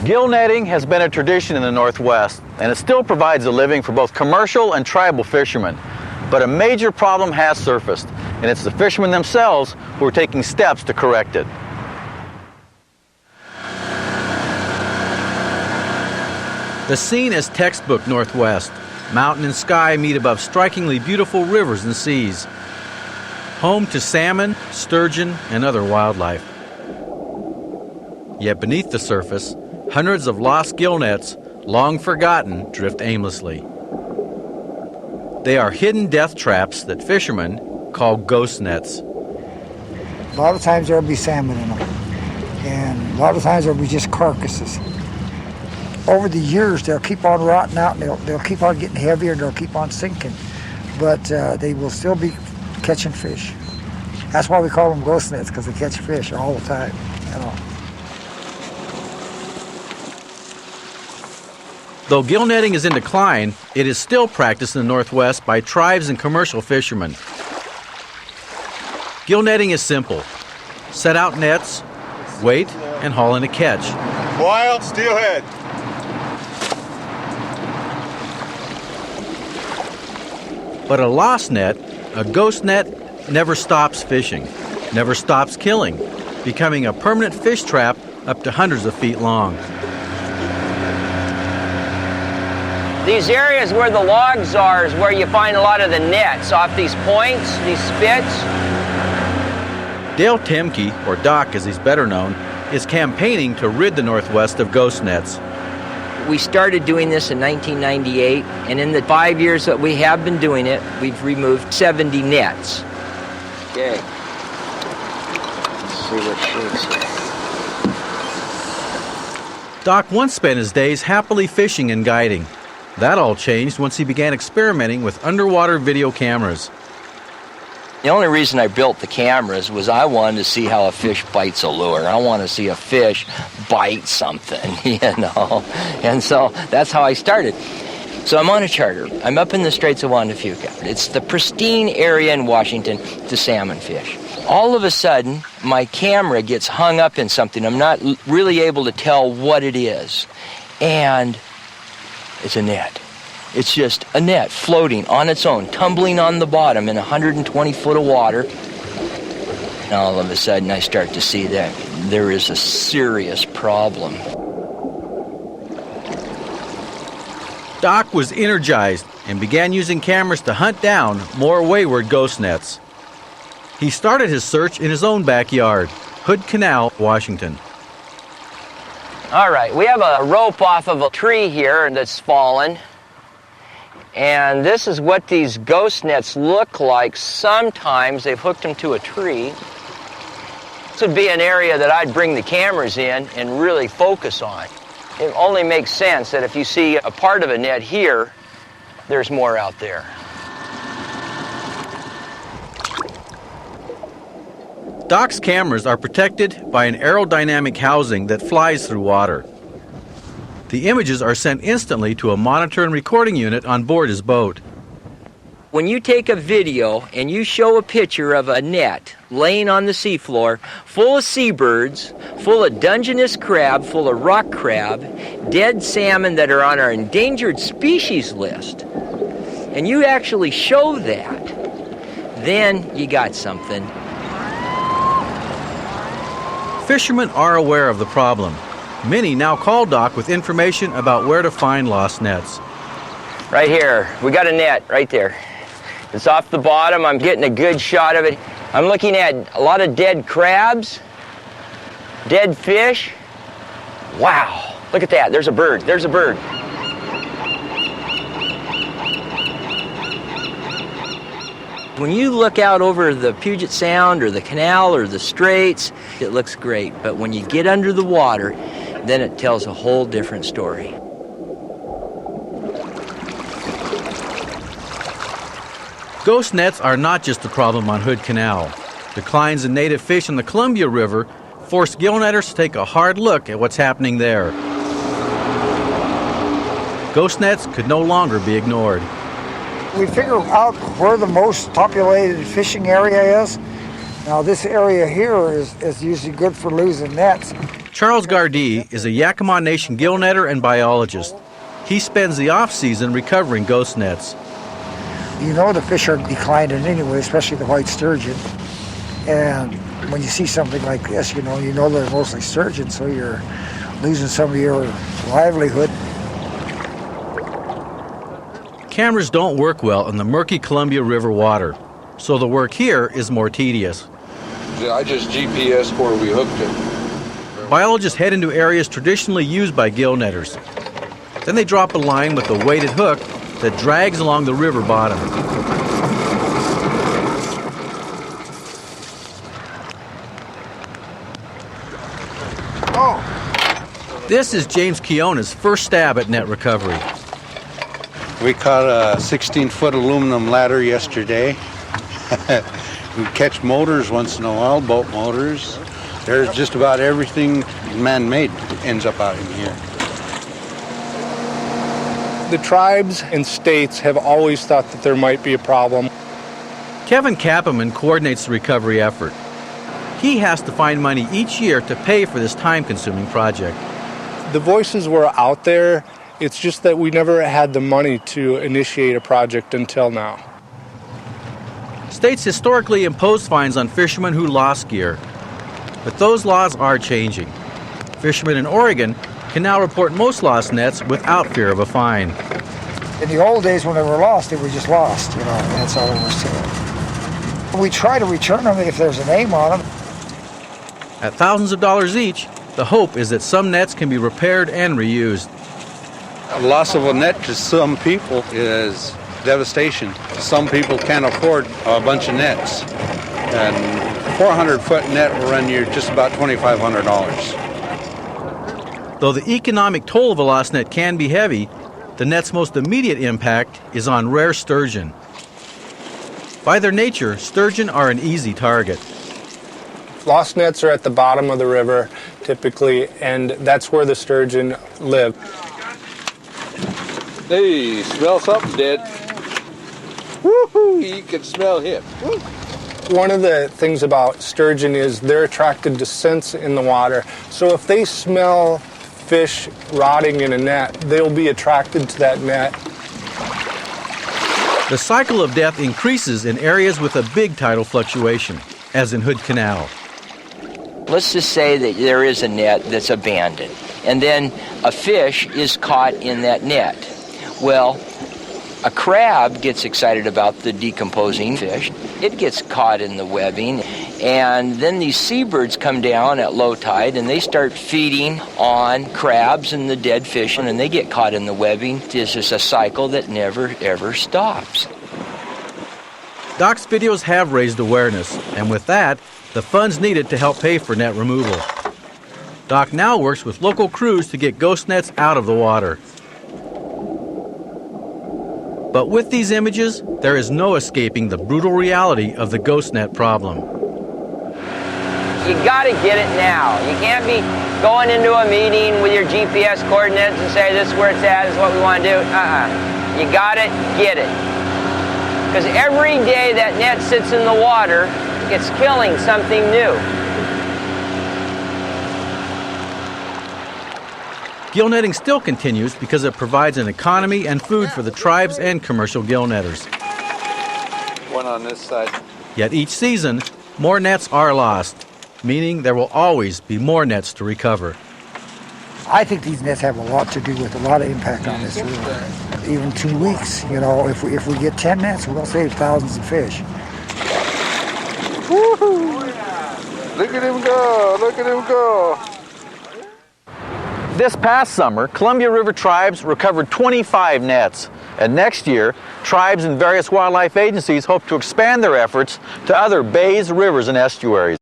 Gill netting has been a tradition in the Northwest, and it still provides a living for both commercial and tribal fishermen. But a major problem has surfaced, and it's the fishermen themselves who are taking steps to correct it. The scene is textbook Northwest. Mountain and sky meet above strikingly beautiful rivers and seas. Home to salmon, sturgeon, and other wildlife. Yet beneath the surface, hundreds of lost gill nets, long forgotten, drift aimlessly. They are hidden death traps that fishermen call ghost nets. A lot of times there'll be salmon in them, and a lot of times there'll be just carcasses. Over the years, they'll keep on rotting out, and they'll keep on getting heavier, and they'll keep on sinking, but they will still be catching fish. That's why we call them ghost nets, because they catch fish all the time, you know. Though gill netting is in decline, it is still practiced in the Northwest by tribes and commercial fishermen. Gill netting is simple. Set out nets, wait, and haul in a catch. Wild steelhead. But a lost net, a ghost net, never stops fishing, never stops killing, becoming a permanent fish trap up to hundreds of feet long. These areas where the logs are is where you find a lot of the nets off these points, these spits. Dale Temke, or Doc as he's better known, is campaigning to rid the Northwest of ghost nets. We started doing this in 1998, and in the 5 years that we have been doing it, we've removed 70 nets. Okay. Let's see what shakes here. Doc once spent his days happily fishing and guiding. That all changed once he began experimenting with underwater video cameras. The only reason I built the cameras was I wanted to see how a fish bites a lure. I want to see a fish bite something, you know. And so that's how I started. So I'm on a charter. I'm up in the Straits of Juan de Fuca. It's the pristine area in Washington to salmon fish. All of a sudden, my camera gets hung up in something. I'm not really able to tell what it is. And it's a net. It's just a net floating on its own, tumbling on the bottom in 120 foot of water. And all of a sudden I start to see that there is a serious problem. Doc was energized and began using cameras to hunt down more wayward ghost nets. He started his search in his own backyard, Hood Canal, Washington. All right, we have a rope off of a tree here that's fallen. And this is what these ghost nets look like. Sometimes they've hooked them to a tree. This would be an area that I'd bring the cameras in and really focus on. It only makes sense that if you see a part of a net here, there's more out there. Doc's cameras are protected by an aerodynamic housing that flies through water. The images are sent instantly to a monitor and recording unit on board his boat. When you take a video and you show a picture of a net laying on the seafloor full of seabirds, full of Dungeness crab, full of rock crab, dead salmon that are on our endangered species list, and you actually show that, then you got something. Fishermen are aware of the problem. Many now call Doc with information about where to find lost nets. Right here, we got a net right there. It's off the bottom. I'm getting a good shot of it. I'm looking at a lot of dead crabs, dead fish. Wow, look at that. There's a bird. There's a bird. When you look out over the Puget Sound or the Canal or the Straits, it looks great. But when you get under the water, then it tells a whole different story. Ghost nets are not just a problem on Hood Canal. Declines in native fish in the Coulmbia River forced gill netters to take a hard look at what's happening there. Ghost nets could no longer be ignored. We figure out where the most populated fishing area is. Now this area here is usually good for losing nets. Charles Gardee is a Yakima Nation gill netter and biologist. He spends the off-season recovering ghost nets. You know the fish are declining anyway, especially the white sturgeon. And when you see something like this, you know they're mostly sturgeon, so you're losing some of your livelihood. Cameras don't work well in the murky Coulmbia River water, so the work here is more tedious. I just GPS where we hooked it. Biologists head into areas traditionally used by gill netters. Then they drop a line with a weighted hook that drags along the river bottom. This is James Keona's first stab at net recovery. We caught a 16-foot aluminum ladder yesterday. We catch motors once in a while, boat motors. There's just about everything man-made ends up out in here. The tribes and states have always thought that there might be a problem. Kevin Kappeman coordinates the recovery effort. He has to find money each year to pay for this time-consuming project. The voices were out there. It's just that we never had the money to initiate a project until now. States historically imposed fines on fishermen who lost gear, but those laws are changing. Fishermen in Oregon can now report most lost nets without fear of a fine. In the old days when they were just lost, and that's all there was to it. We try to return them if there's a name on them. At thousands of dollars each, the hope is that some nets can be repaired and reused. A loss of a net to some people is devastation. Some people can't afford a bunch of nets. And 400-foot net will run you just about $2,500. Though the economic toll of a lost net can be heavy, the net's most immediate impact is on rare sturgeon. By their nature, sturgeon are an easy target. Lost nets are at the bottom of the river, typically, and that's where the sturgeon live. Hey, smell something, Dad. Woohoo! You can smell him. Woo. One of the things about sturgeon is they're attracted to scents in the water. So if they smell fish rotting in a net, they'll be attracted to that net. The cycle of death increases in areas with a big tidal fluctuation, as in Hood Canal. Let's just say that there is a net that's abandoned, and then a fish is caught in that net. Well, a crab gets excited about the decomposing fish. It gets caught in the webbing, and then these seabirds come down at low tide and they start feeding on crabs and the dead fish, and they get caught in the webbing. It's just a cycle that never, ever stops. Doc's videos have raised awareness, and with that, the funds needed to help pay for net removal. Doc now works with local crews to get ghost nets out of the water. But with these images, there is no escaping the brutal reality of the ghost net problem. You gotta get it now. You can't be going into a meeting with your GPS coordinates and say this is where it's at, this is what we want to do. You gotta get it. Because every day that net sits in the water, it's killing something new. Gill netting still continues because it provides an economy and food for the tribes and commercial gill netters. One on this side. Yet each season, more nets are lost, meaning there will always be more nets to recover. I think these nets have a lot to do with a lot of impact on this river. Even 2 weeks, if we get 10 nets, we'll save thousands of fish. Woohoo! Look at him go! Look at him go! This past summer, Coulmbia River tribes recovered 25 nets. And next year, tribes and various wildlife agencies hope to expand their efforts to other bays, rivers, and estuaries.